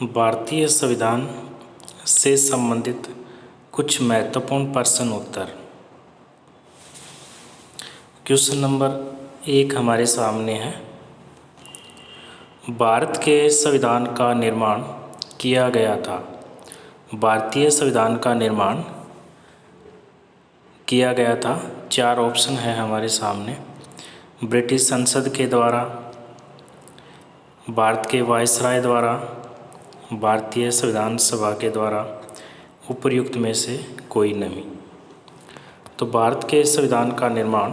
भारतीय संविधान से संबंधित कुछ महत्वपूर्ण प्रश्न उत्तर। क्वेश्चन नंबर 1 हमारे सामने है। भारत के संविधान का निर्माण किया गया था। भारतीय संविधान का निर्माण किया गया था। 4 ऑप्शन है हमारे सामने। ब्रिटिश संसद के द्वारा, भारत के वायसराय द्वारा, भारतीय संविधान सभा के द्वारा, उपर्युक्त में से कोई नहीं। तो भारत के संविधान का निर्माण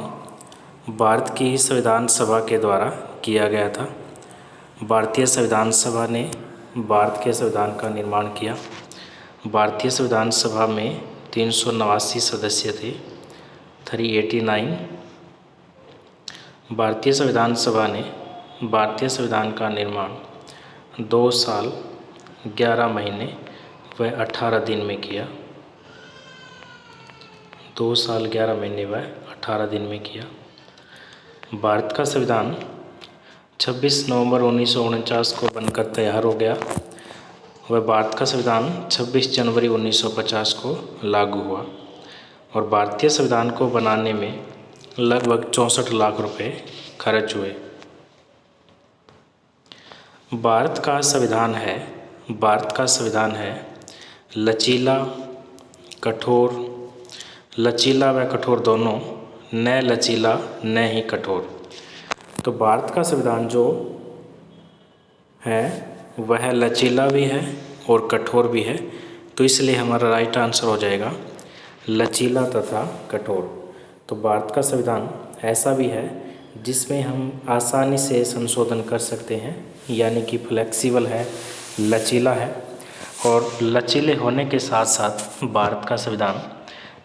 भारत की संविधान सभा के द्वारा किया गया था। भारतीय संविधान सभा ने भारत के संविधान का निर्माण किया। भारतीय संविधान सभा में 389 सदस्य थे, 389। भारतीय संविधान सभा ने भारतीय संविधान का निर्माण 2 साल 11 महीने व 18 दिन में किया। 2 साल 11 महीने व 18 दिन में किया। भारत का संविधान 26 नवंबर 1949 को बनकर तैयार हो गया व भारत का संविधान 26 जनवरी 1950 को लागू हुआ और भारतीय संविधान को बनाने में लगभग 64 लाख रुपए खर्च हुए। भारत का संविधान है लचीला, कठोर, लचीला व कठोर दोनों, न लचीला न ही कठोर। तो भारत का संविधान जो है वह लचीला भी है और कठोर भी है। तो इसलिए हमारा राइट आंसर हो जाएगा लचीला तथा कठोर। तो भारत का संविधान ऐसा भी है जिसमें हम आसानी से संशोधन कर सकते हैं, यानी कि फ्लेक्सिबल है, लचीला है। और लचीले होने के साथ साथ भारत का संविधान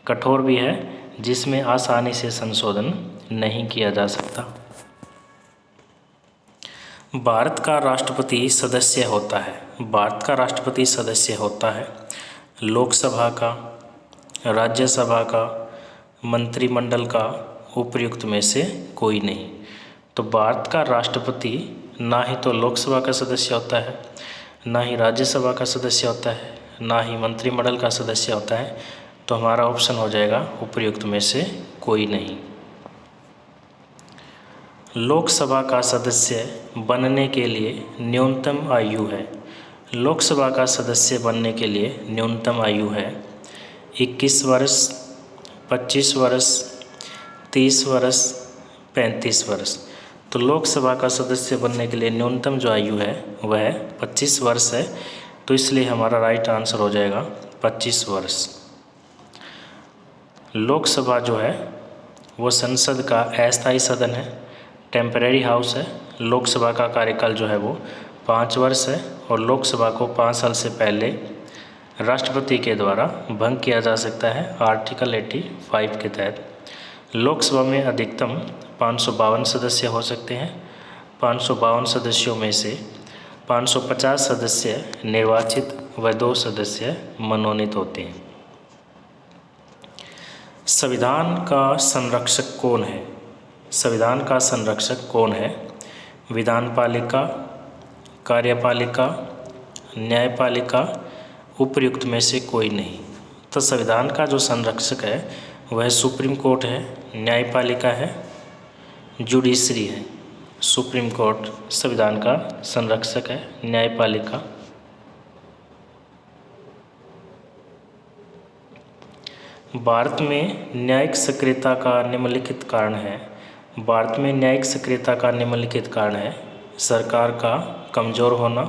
कठोर भी है, जिसमें आसानी से संशोधन नहीं किया जा सकता। भारत का राष्ट्रपति सदस्य होता है। भारत का राष्ट्रपति सदस्य होता है लोकसभा का, राज्यसभा का, मंत्रिमंडल का, उपर्युक्त में से कोई नहीं। तो भारत का राष्ट्रपति ना ही तो लोकसभा का सदस्य होता है, ना ही राज्यसभा का सदस्य होता है, ना ही मंत्रिमंडल का सदस्य होता है। तो हमारा ऑप्शन हो जाएगा उपर्युक्त में से कोई नहीं। लोकसभा का सदस्य बनने के लिए न्यूनतम आयु है। लोकसभा का सदस्य बनने के लिए न्यूनतम आयु है 21 वर्ष, 25 वर्ष, 30 वर्ष, 35 वर्ष। तो लोकसभा का सदस्य बनने के लिए न्यूनतम जो आयु है वह 25 वर्ष है। तो इसलिए हमारा राइट आंसर हो जाएगा 25 वर्ष। लोकसभा जो है वो संसद का अस्थायी सदन है, टेम्परेरी हाउस है। लोकसभा का कार्यकाल जो है वो 5 वर्ष है और लोकसभा को 5 साल से पहले राष्ट्रपति के द्वारा भंग किया जा सकता है आर्टिकल 85 के तहत। लोकसभा में अधिकतम 552 सदस्य हो सकते हैं। 552 सदस्यों में से 550 सदस्य निर्वाचित व 2 सदस्य मनोनीत होते हैं। संविधान का संरक्षक कौन है? संविधान का संरक्षक कौन है? विधानपालिका, कार्यपालिका, न्यायपालिका, उपर्युक्त में से कोई नहीं। तो संविधान का जो संरक्षक है वह सुप्रीम कोर्ट है, न्यायपालिका है, जुडिशरी है। सुप्रीम कोर्ट संविधान का संरक्षक है, न्यायपालिका। भारत में न्यायिक सक्रियता का निम्नलिखित कारण है। भारत में न्यायिक सक्रियता का निम्नलिखित कारण है सरकार का कमज़ोर होना,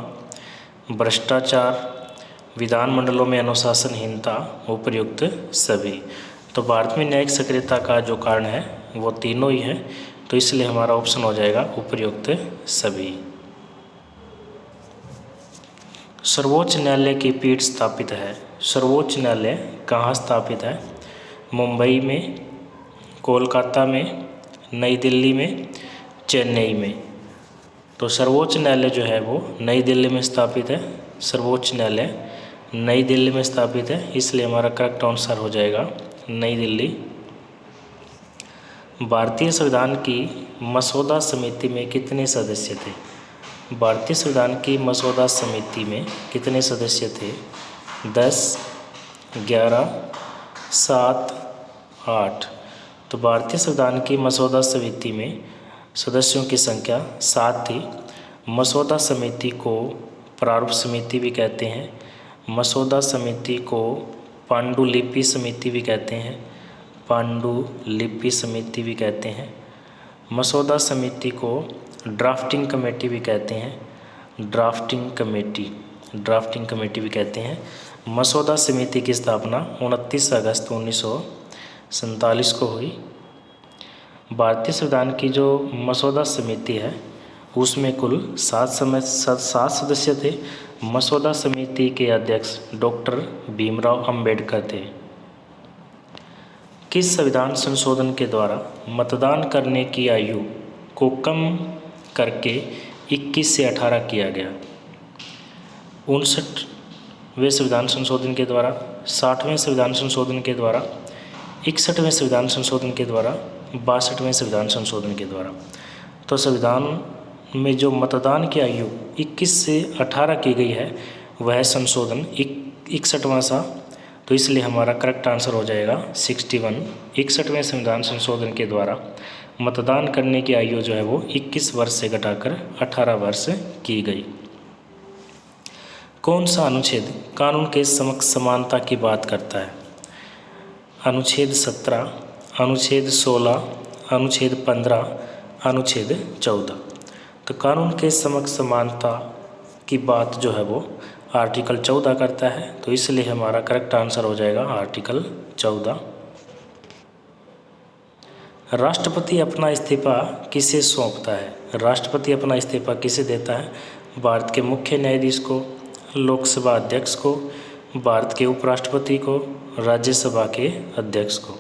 भ्रष्टाचार, विधानमंडलों में अनुशासनहीनता, उपर्युक्त सभी। तो भारत में न्यायिक सक्रियता का जो कारण है वो तीनों ही है। तो इसलिए हमारा ऑप्शन हो जाएगा उपर्युक्त सभी। सर्वोच्च न्यायालय की पीठ स्थापित है। सर्वोच्च न्यायालय कहाँ स्थापित है? मुंबई में, कोलकाता में, नई दिल्ली में, चेन्नई में। तो सर्वोच्च न्यायालय जो है वो नई दिल्ली में स्थापित है। सर्वोच्च न्यायालय नई दिल्ली में स्थापित है, इसलिए हमारा करेक्ट आंसर हो जाएगा नई दिल्ली। भारतीय संविधान की मसौदा समिति में कितने सदस्य थे? भारतीय संविधान की मसौदा समिति में कितने सदस्य थे? 10, 11, 7, 8। तो भारतीय संविधान की मसौदा समिति में सदस्यों की संख्या 7 थी। मसौदा समिति को प्रारूप समिति भी कहते हैं, मसौदा समिति को पांडुलिपि समिति भी कहते हैं, पांडुलिपि समिति भी कहते हैं। मसौदा समिति को ड्राफ्टिंग कमेटी भी कहते हैं, ड्राफ्टिंग कमेटी भी कहते हैं। मसौदा समिति की स्थापना 29 अगस्त 1947 को हुई। भारतीय संविधान की जो मसौदा समिति है उसमें कुल 7 सदस्य थे। मसौदा समिति के अध्यक्ष डॉक्टर भीमराव अंबेडकर थे। किस संविधान संशोधन के द्वारा मतदान करने की आयु को कम करके 21 से 18 किया गया? 59वें संविधान संशोधन के द्वारा, 60वें संविधान संशोधन के द्वारा, 61वें संविधान संशोधन के द्वारा, 62वें संविधान संशोधन के द्वारा। तो संविधान में जो मतदान की आयु 21 से 18 की गई है वह संशोधन 61वां सा, तो इसलिए हमारा करेक्ट आंसर हो जाएगा 61। 61वें संविधान संशोधन के द्वारा मतदान करने की आयु जो है वो 21 वर्ष से घटाकर 18 वर्ष की गई। कौन सा अनुच्छेद कानून के समक्ष समानता की बात करता है? अनुच्छेद 17, अनुच्छेद 16, अनुच्छेद 15, अनुच्छेद 14। तो कानून के समक्ष समानता की बात जो है वो आर्टिकल 14 करता है, तो इसलिए हमारा करेक्ट आंसर हो जाएगा आर्टिकल 14। राष्ट्रपति अपना इस्तीफा किसे सौंपता है? राष्ट्रपति अपना इस्तीफा किसे देता है? भारत के मुख्य न्यायाधीश को, लोकसभा अध्यक्ष को, भारत के उपराष्ट्रपति को, राज्यसभा के अध्यक्ष को।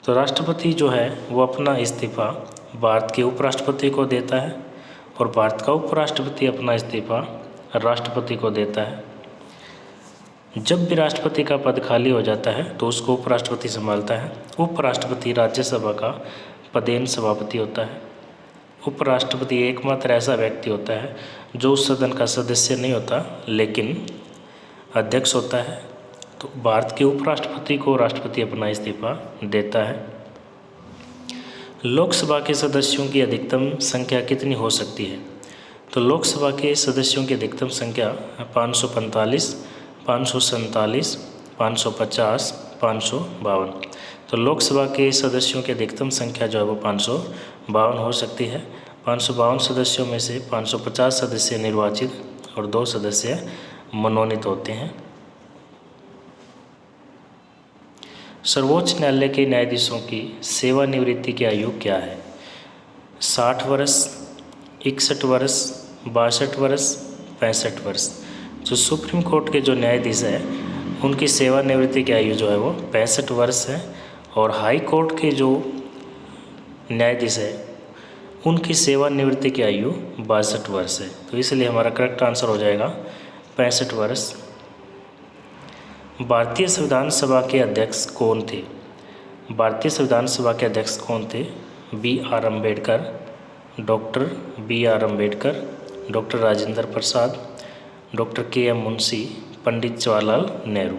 तो राष्ट्रपति जो है वो अपना इस्तीफा भारत के उपराष्ट्रपति को देता है और भारत का उपराष्ट्रपति अपना इस्तीफा राष्ट्रपति को देता है। जब भी राष्ट्रपति का पद खाली हो जाता है तो उसको उपराष्ट्रपति संभालता है। उपराष्ट्रपति राज्यसभा का पदेन सभापति होता है। उपराष्ट्रपति एकमात्र ऐसा व्यक्ति होता है जो उस सदन का सदस्य नहीं होता लेकिन अध्यक्ष होता है। तो भारत के उपराष्ट्रपति को राष्ट्रपति अपना इस्तीफा देता है। लोकसभा के सदस्यों की अधिकतम संख्या कितनी हो सकती है? तो लोकसभा के सदस्यों की अधिकतम संख्या 545, 547, 550, 552। तो लोकसभा के सदस्यों की अधिकतम संख्या जो है वो 552 हो सकती है। 552 सदस्यों में से 550 सदस्य निर्वाचित और 2 सदस्य मनोनीत होते हैं। सर्वोच्च न्यायालय के न्यायाधीशों की सेवानिवृत्ति की आयु क्या है? 60 वर्ष, 61 वर्ष, 62 वर्ष, 65 वर्ष। जो सुप्रीम कोर्ट के जो न्यायाधीश हैं उनकी सेवानिवृत्ति की आयु जो है वो 65 वर्ष है और हाई कोर्ट के जो न्यायाधीश है उनकी सेवानिवृत्ति की आयु 62 वर्ष है। तो इसलिए हमारा करेक्ट आंसर हो जाएगा 65 वर्ष। भारतीय संविधान सभा के अध्यक्ष कौन थे? भारतीय संविधान सभा के अध्यक्ष कौन थे? B.R. Ambedkar, doctor B.R. Ambedkar, doctor Rajendra Prasad, doctor K.M. Munshi, Pandit Jawaharlal Nehru.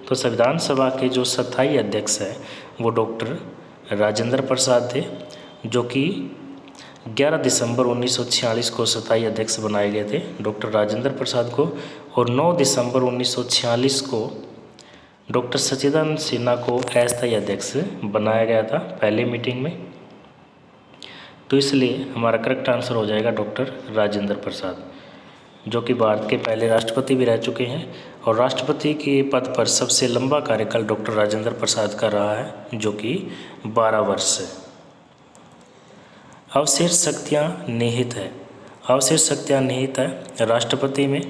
तो संविधान सभा के जो स्थायी अध्यक्ष हैं वो डॉक्टर राजेंद्र प्रसाद थे, जो कि 11 दिसंबर 1946 को स्थायी अध्यक्ष बनाए गए थे डॉक्टर राजेंद्र प्रसाद को, और 9 दिसंबर 1946 को डॉक्टर सच्चिदानंद सिन्हा को अस्थायी अध्यक्ष बनाया गया था पहले मीटिंग में। तो इसलिए हमारा करेक्ट आंसर हो जाएगा डॉक्टर राजेंद्र प्रसाद, जो कि भारत के पहले राष्ट्रपति भी रह चुके हैं और राष्ट्रपति के पद पर सबसे लंबा कार्यकाल डॉक्टर राजेंद्र प्रसाद का रहा है, जो कि 12 वर्ष है। अवशेष शक्तियाँ निहित है। अवशेष शक्तियाँ निहित है राष्ट्रपति में,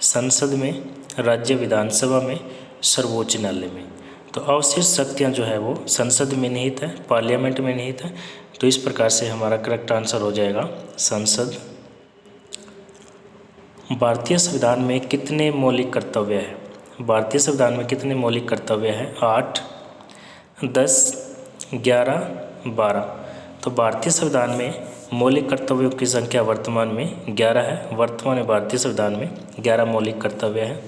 संसद में, राज्य विधानसभा में, सर्वोच्च न्यायालय में। तो अवशेष शक्तियाँ जो है वो संसद में निहित है, पार्लियामेंट में निहित है। तो इस प्रकार से हमारा करेक्ट आंसर हो जाएगा संसद। भारतीय संविधान में कितने मौलिक कर्तव्य हैं? भारतीय संविधान में कितने मौलिक कर्तव्य हैं? 8, 10, 11, 12। तो भारतीय संविधान में मौलिक कर्तव्यों की संख्या वर्तमान में 11 है। वर्तमान में भारतीय संविधान में 11 मौलिक कर्तव्य हैं,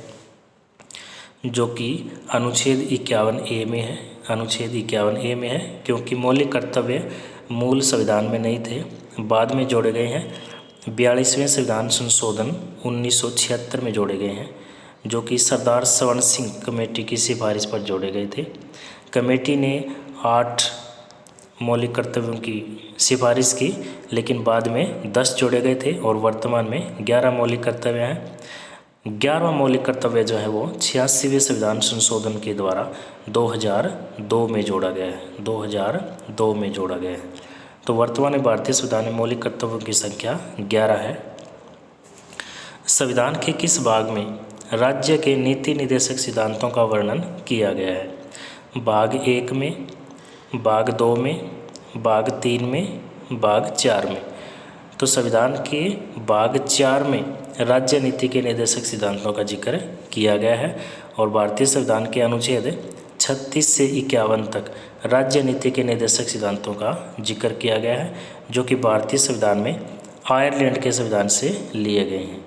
जो कि अनुच्छेद 51A में है। अनुच्छेद 51A में है, क्योंकि मौलिक कर्तव्य मूल संविधान में नहीं थे, बाद में जोड़े गए हैं। 42वें संविधान संशोधन 1976 में जोड़े गए हैं, जो कि सरदार स्वर्ण सिंह कमेटी की सिफारिश पर जोड़े गए थे। कमेटी ने 8 मौलिक कर्तव्यों की सिफारिश की, लेकिन बाद में 10 जोड़े गए थे और वर्तमान में 11 मौलिक कर्तव्य हैं। 11वां मौलिक कर्तव्य जो है वो 86वें संविधान संशोधन के द्वारा 2002 में जोड़ा गया है। 2002 में जोड़ा गया है। तो वर्तमान में भारतीय संविधान में मौलिक कर्तव्यों की संख्या 11 है। संविधान के किस भाग में राज्य के नीति निर्देशक सिद्धांतों का वर्णन किया गया है? भाग 1 में, भाग 2 में, भाग 3 में, भाग 4 में। तो संविधान के भाग 4 में राज्य नीति के निर्देशक सिद्धांतों का जिक्र किया गया है और भारतीय संविधान के अनुच्छेद 36 से 51 तक राज्य नीति के निर्देशक सिद्धांतों का जिक्र किया गया है, जो कि भारतीय संविधान में आयरलैंड के संविधान से लिए गए हैं।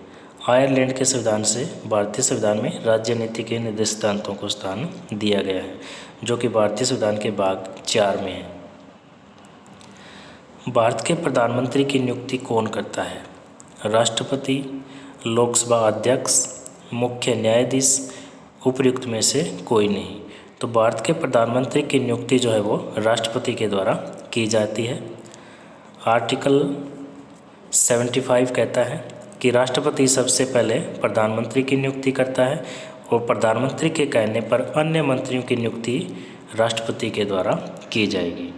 आयरलैंड के संविधान से भारतीय संविधान में राज्य नीति के निर्देशक सिद्धांतों को स्थान दिया गया है, जो कि भारतीय संविधान के भाग 4 में है। भारत के प्रधानमंत्री की नियुक्ति कौन करता है? राष्ट्रपति, लोकसभा अध्यक्ष, मुख्य न्यायाधीश, उपर्युक्त में से कोई नहीं। तो भारत के प्रधानमंत्री की नियुक्ति जो है वो राष्ट्रपति के द्वारा की जाती है। आर्टिकल 75 कहता है कि राष्ट्रपति सबसे पहले प्रधानमंत्री की नियुक्ति करता है और प्रधानमंत्री के कहने पर अन्य मंत्रियों की नियुक्ति राष्ट्रपति के द्वारा की जाएगी।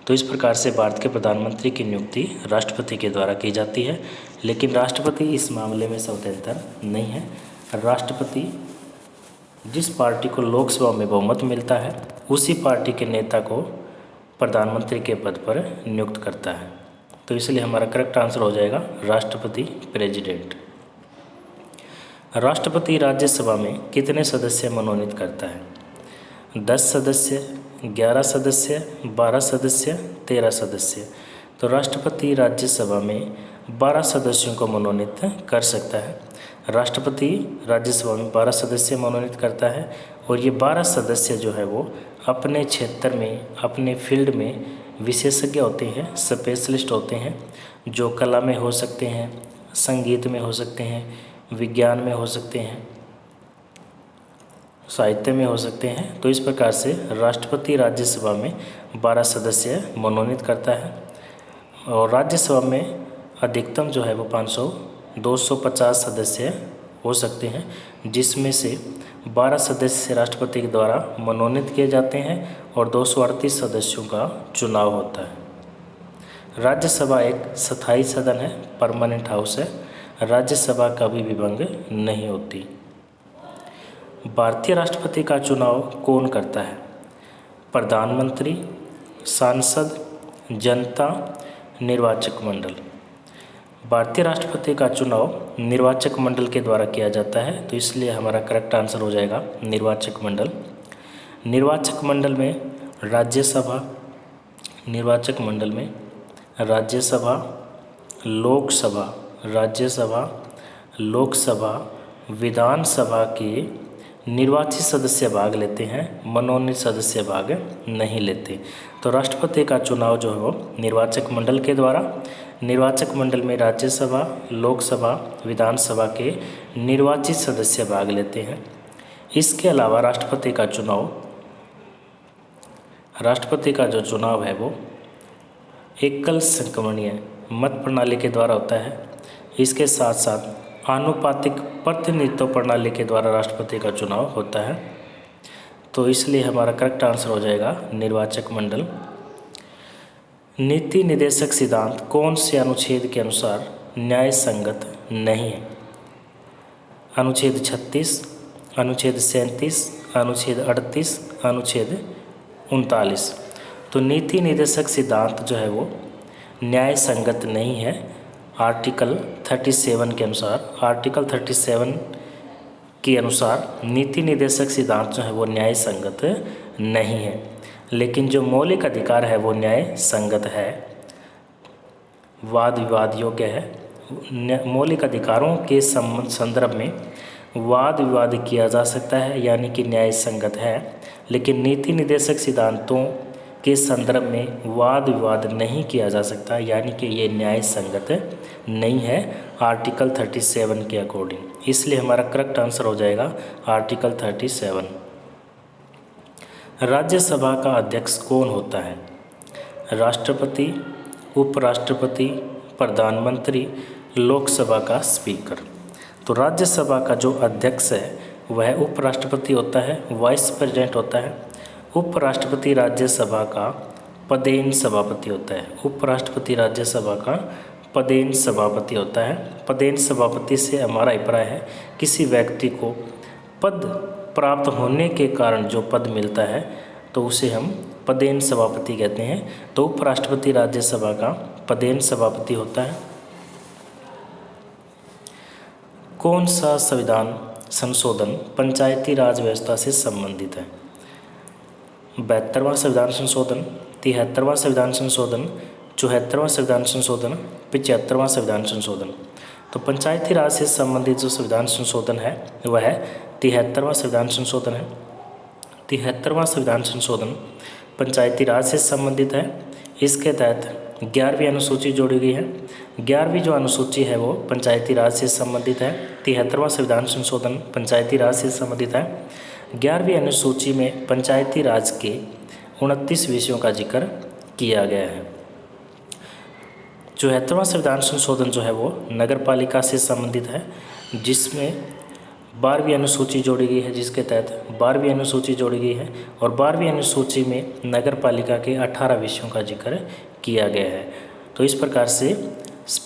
तो इस प्रकार से भारत के प्रधानमंत्री की नियुक्ति राष्ट्रपति के द्वारा की जाती है, लेकिन राष्ट्रपति इस मामले में स्वतंत्र नहीं है। राष्ट्रपति जिस पार्टी को लोकसभा में बहुमत मिलता है उसी पार्टी के नेता को प्रधानमंत्री के पद पर नियुक्त करता है। तो इसलिए हमारा करेक्ट आंसर हो जाएगा राष्ट्रपति, प्रेसिडेंट। राष्ट्रपति राज्यसभा में कितने सदस्य मनोनीत करता है? 10 सदस्य, 11 सदस्य, 12 सदस्य, 13 सदस्य। तो राष्ट्रपति राज्यसभा में 12 सदस्यों को मनोनीत कर सकता है। राष्ट्रपति राज्यसभा में 12 सदस्य मनोनीत करता है और ये 12 सदस्य जो है वो अपने क्षेत्र में, अपने फील्ड में विशेषज्ञ होते हैं, स्पेशलिस्ट होते हैं, जो कला में हो सकते हैं, संगीत में हो सकते हैं, विज्ञान में हो सकते हैं, साहित्य में हो सकते हैं। तो इस प्रकार से राष्ट्रपति राज्यसभा में 12 सदस्य मनोनीत करता है और राज्यसभा में अधिकतम जो है वो 250 सदस्य हो सकते हैं, जिसमें से 12 सदस्य राष्ट्रपति के द्वारा मनोनीत किए जाते हैं और 238 सदस्यों का चुनाव होता है। राज्यसभा एक स्थायी सदन है, परमानेंट हाउस है। राज्यसभा कभी भी भंग नहीं होती। भारतीय राष्ट्रपति का चुनाव कौन करता है? प्रधानमंत्री, सांसद, जनता, निर्वाचक मंडल। भारतीय राष्ट्रपति का चुनाव निर्वाचक मंडल के द्वारा किया जाता है, तो इसलिए हमारा करेक्ट आंसर हो जाएगा निर्वाचक मंडल। निर्वाचक मंडल में राज्यसभा, निर्वाचक मंडल में राज्यसभा, लोकसभा, राज्यसभा, लोकसभा, विधानसभा के निर्वाचित सदस्य भाग लेते हैं, मनोनीत सदस्य भाग नहीं लेते। तो राष्ट्रपति का चुनाव जो है वो निर्वाचक मंडल के द्वारा, निर्वाचक मंडल में राज्यसभा, लोकसभा, विधानसभा के निर्वाचित सदस्य भाग लेते हैं। इसके अलावा राष्ट्रपति का जो चुनाव है वो एकल संक्रमणीय मत प्रणाली के द्वारा होता है। इसके साथ साथ आनुपातिक प्रतिनिधित्व प्रणाली के द्वारा राष्ट्रपति का चुनाव होता है। तो इसलिए हमारा करेक्ट आंसर हो जाएगा निर्वाचक मंडल। नीति निर्देशक सिद्धांत कौन से अनुच्छेद के अनुसार न्याय संगत नहीं है? अनुच्छेद 36, अनुच्छेद 37, अनुच्छेद 38, अनुच्छेद 39। तो नीति निर्देशक सिद्धांत जो है वो न्याय संगत नहीं है। आर्टिकल 37 के अनुसार, आर्टिकल 37 के अनुसार नीति निर्देशक सिद्धांत जो है वो न्याय संगत नहीं है, लेकिन जो मौलिक अधिकार है वो न्याय संगत है। वाद विवाद योग्य है। मौलिक अधिकारों के संदर्भ में वाद विवाद किया जा सकता है यानी कि न्याय संगत है, लेकिन नीति निर्देशक सिद्धांतों के संदर्भ में वाद विवाद नहीं किया जा सकता यानी कि ये न्याय संगत नहीं है आर्टिकल 37 के अकॉर्डिंग। इसलिए हमारा करेक्ट आंसर हो जाएगा आर्टिकल 37। राज्यसभा का अध्यक्ष कौन होता है? राष्ट्रपति, उपराष्ट्रपति, प्रधानमंत्री, लोकसभा का स्पीकर। तो राज्यसभा का जो अध्यक्ष है वह उपराष्ट्रपति होता है, वाइस प्रेसिडेंट होता है। उपराष्ट्रपति राज्यसभा का पदेन सभापति होता है। उपराष्ट्रपति राज्यसभा का पदेन सभापति होता है। पदेन सभापति से हमारा अभिप्राय है किसी व्यक्ति को पद प्राप्त होने के कारण जो पद मिलता है तो उसे हम पदेन सभापति कहते हैं। तो उपराष्ट्रपति राज्यसभा का पदेन सभापति होता है। कौन सा संविधान संशोधन पंचायती राज व्यवस्था से संबंधित है? 72वां संविधान संशोधन, 73वां संविधान संशोधन, 74वां संविधान संशोधन, 75वां संविधान संशोधन। तो पंचायती राज से संबंधित जो संविधान संशोधन है वह 73वां संविधान संशोधन है। 73वां संविधान संशोधन पंचायती राज से संबंधित है। इसके तहत 11वीं अनुसूची जोड़ी गई है। 11वीं जो अनुसूची है वो पंचायती राज से संबंधित है। 73वां संविधान संशोधन पंचायती राज से संबंधित है। 11वीं अनुसूची में पंचायती राज के 29 विषयों का जिक्र किया गया है। 74वां संविधान संशोधन जो है वो नगर पालिका से संबंधित है, जिसमें 12वीं अनुसूची जोड़ी गई है, जिसके तहत 12वीं अनुसूची जोड़ी गई है और 12वीं अनुसूची में नगर पालिका के 18 विषयों का जिक्र किया गया है। तो इस प्रकार से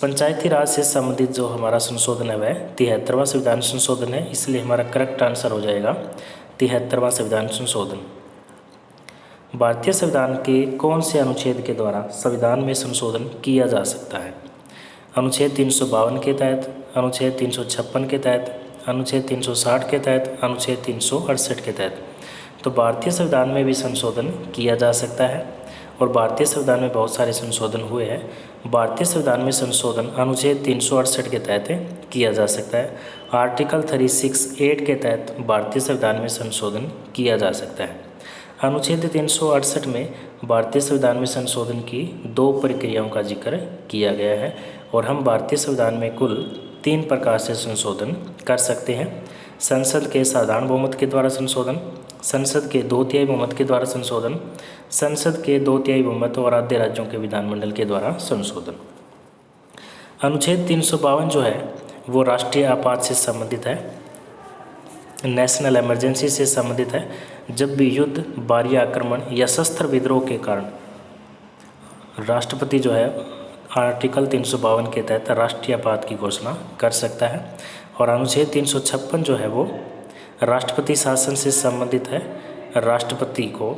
पंचायती राज से संबंधित जो हमारा संशोधन है वह 73वां संविधान संशोधन है। इसलिए हमारा करेक्ट आंसर हो जाएगा 73वां संविधान संशोधन। भारतीय संविधान के कौन से अनुच्छेद के द्वारा संविधान में संशोधन किया जा सकता है? अनुच्छेद 352 के तहत, अनुच्छेद 356 के तहत, अनुच्छेद 360 के तहत, अनुच्छेद 368 के तहत। तो भारतीय संविधान में भी संशोधन किया जा सकता है और भारतीय संविधान में बहुत सारे संशोधन हुए हैं। भारतीय संविधान में संशोधन अनुच्छेद 368 के तहत किया जा सकता है। आर्टिकल 368 के तहत भारतीय संविधान में संशोधन किया जा सकता है। अनुच्छेद 368 में भारतीय संविधान में संशोधन की 2 प्रक्रियाओं का जिक्र किया गया है और हम भारतीय संविधान में कुल 3 प्रकार से संशोधन कर सकते हैं। संसद के साधारण बहुमत के द्वारा संशोधन, संसद के 2/3 बहुमत के द्वारा संशोधन, संसद के 2/3 बहुमत और आधे राज्यों के विधानमंडल के द्वारा संशोधन। अनुच्छेद 352 जो है वो राष्ट्रीय आपात से संबंधित है, नेशनल इमरजेंसी से संबंधित है। जब भी युद्ध, बाहरी आक्रमण या शस्त्र विद्रोह के कारण राष्ट्रपति जो है आर्टिकल 352 के तहत राष्ट्रीय आपात की घोषणा कर सकता है। और अनुच्छेद 356 जो है वो राष्ट्रपति शासन से संबंधित है। राष्ट्रपति को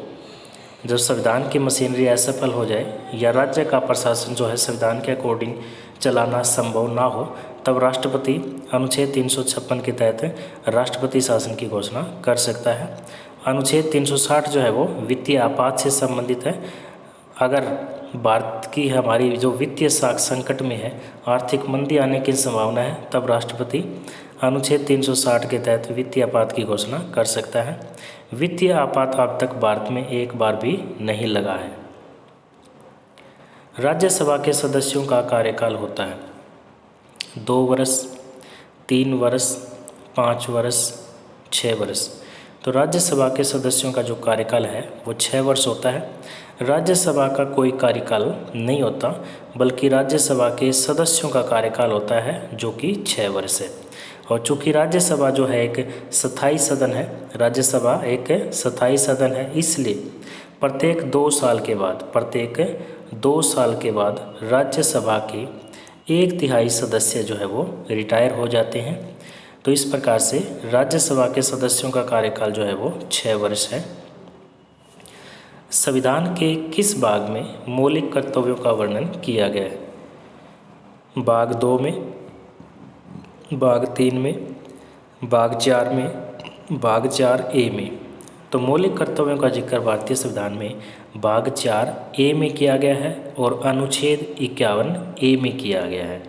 जब संविधान की मशीनरी असफल हो जाए या राज्य का प्रशासन जो है संविधान के अकॉर्डिंग चलाना संभव ना हो, तब राष्ट्रपति अनुच्छेद 356 के तहत राष्ट्रपति शासन की घोषणा कर सकता है। अनुच्छेद 360 जो है वो वित्तीय आपात से संबंधित है। अगर भारत की हमारी जो वित्तीय साख संकट में है, आर्थिक मंदी आने की संभावना है, तब राष्ट्रपति अनुच्छेद 360 के तहत वित्तीय आपात की घोषणा कर सकता है। वित्तीय आपात अब तक भारत में एक बार भी नहीं लगा है। राज्यसभा के सदस्यों का कार्यकाल होता है 2 वर्ष, 3 वर्ष, 5 वर्ष, 6 वर्ष। तो राज्यसभा के सदस्यों का जो कार्यकाल है वो 6 वर्ष होता है। राज्यसभा का कोई कार्यकाल नहीं होता, बल्कि राज्यसभा के सदस्यों का कार्यकाल होता है जो कि 6 वर्ष है। और चूँकि राज्यसभा जो है एक स्थायी सदन है, राज्यसभा एक स्थायी सदन है, इसलिए प्रत्येक 2 साल के बाद राज्यसभा के 1/3 सदस्य जो है वो रिटायर हो जाते हैं। तो इस प्रकार से राज्यसभा के सदस्यों का कार्यकाल जो है वो 6 वर्ष है। संविधान के किस भाग में मौलिक कर्तव्यों का वर्णन किया गया है? भाग 2 में, भाग 3 में, भाग 4 में, भाग 4A में। तो मौलिक कर्तव्यों का जिक्र भारतीय संविधान में भाग 4 ए में किया गया है और अनुच्छेद 51 ए में किया गया है।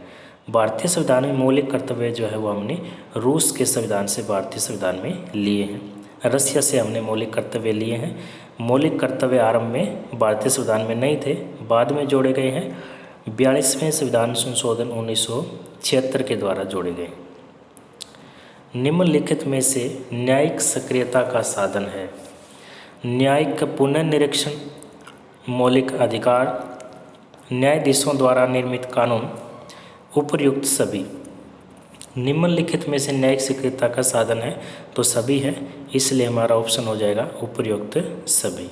भारतीय संविधान में मौलिक कर्तव्य जो है वो हमने रूस के संविधान से भारतीय संविधान में लिए हैं। रसिया से हमने मौलिक कर्तव्य लिए हैं। मौलिक कर्तव्य आरंभ में भारतीय संविधान में नहीं थे, बाद में जोड़े गए हैं। 42वें संविधान संशोधन 1976 के द्वारा जोड़े गए। निम्नलिखित में से न्यायिक सक्रियता का साधन है। न्यायिक पुनर्निरीक्षण, मौलिक अधिकार, न्यायाधीशों द्वारा निर्मित कानून, उपर्युक्त सभी। निम्नलिखित में से न्यायिक सक्रियता का साधन है तो सभी है, इसलिए हमारा ऑप्शन हो जाएगा उपर्युक्त सभी।